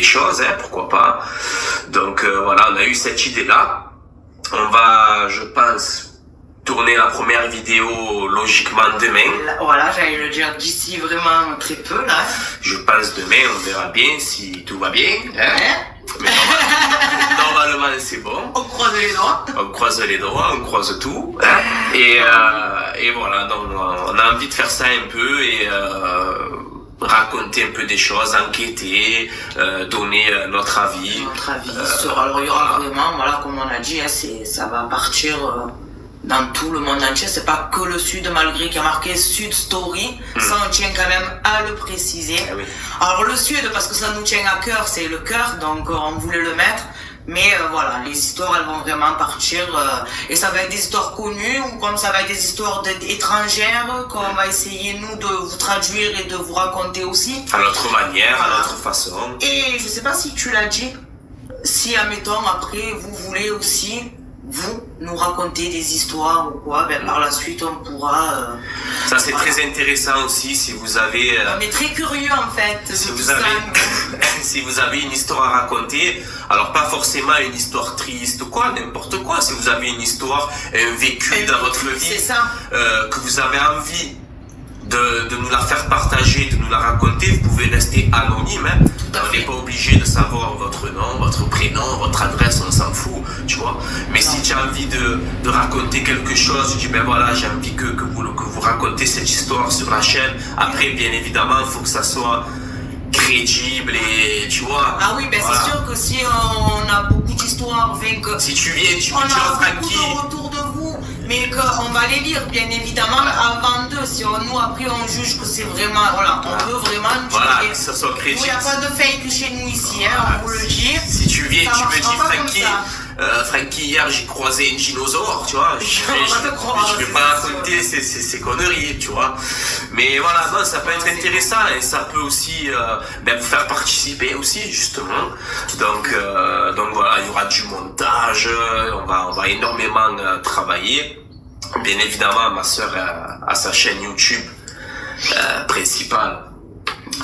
choses, hein, pourquoi pas. Donc voilà, on a eu cette idée-là. On va, je pense, tourner la première vidéo logiquement demain. Voilà, j'allais le dire d'ici vraiment très peu là. Je pense demain, on verra bien si tout va bien. Hein. Mais normalement c'est bon. On croise les doigts. On croise les doigts, on croise tout. Hein. Et voilà, donc on a envie de faire ça un peu et raconter un peu des choses, enquêter, donner notre avis. Notre avis sur, alors il y aura vraiment, voilà, comme on a dit, hein, ça va partir dans tout le monde entier. C'est pas que le Sud, malgré qu'il y a marqué Sud Story. Ça, on tient quand même à le préciser. Ah oui. Alors le Sud, parce que ça nous tient à cœur, c'est le cœur, donc on voulait le mettre. Mais voilà, les histoires, elles vont vraiment partir. Et ça va être des histoires connues, ou comme ça va être des histoires étrangères, qu'on va essayer, nous, de vous traduire et de vous raconter aussi. À notre manière, à notre façon. Et je sais pas si tu l'as dit, si, admettons, après, vous voulez aussi, vous, nous raconter des histoires ou quoi, ben par la suite, on pourra... ça, c'est très intéressant aussi, si vous avez... on est très curieux, en fait. Si vous avez une histoire à raconter, alors pas forcément une histoire triste ou quoi, n'importe quoi. Si vous avez une histoire, un vécu dans votre vie, que vous avez envie de nous la faire partager, de nous la raconter, vous pouvez rester anonyme. Hein. On n'est pas obligé de savoir votre nom, votre prénom, votre adresse, on s'en fout, tu vois. Mais si tu as envie de raconter quelque chose, tu dis ben voilà, j'ai envie que vous racontez cette histoire sur la chaîne. Après, bien évidemment, il faut que ça soit crédible et tu vois. Ah oui, ben voilà. C'est sûr que si on a beaucoup d'histoires, si tu viens, tu on me dis a beaucoup de retours de vous, mais qu'on va les lire bien évidemment avant d'eux. Si nous après on juge que c'est vraiment, voilà, on veut vraiment que ça soit crédible. Il n'y a pas de fake chez nous ici, hein, on vous le dit. Si tu viens, tu me dis Francky, hier j'ai croisé un dinosaure, tu vois. Je vais pas raconter ces conneries, tu vois. Mais voilà, non, ça peut être intéressant et ça peut aussi vous faire participer aussi, justement. Donc voilà, il y aura du montage, on va énormément travailler. Bien évidemment, ma sœur a sa chaîne YouTube principale.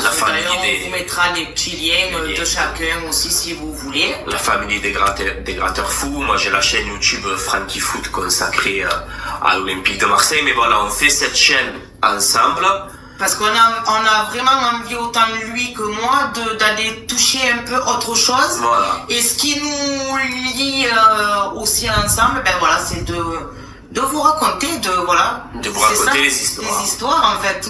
La famille on vous mettra des petits liens de chacun aussi si vous voulez. La famille des gratteurs fous. Moi j'ai la chaîne YouTube Francky Foot consacrée à l'Olympique de Marseille. Mais voilà, on fait cette chaîne ensemble. Parce qu'on a vraiment envie, autant lui que moi, d'aller toucher un peu autre chose. Voilà. Et ce qui nous lie aussi ensemble, ben voilà, c'est de vous raconter, de vous raconter les histoires. Les histoires en fait.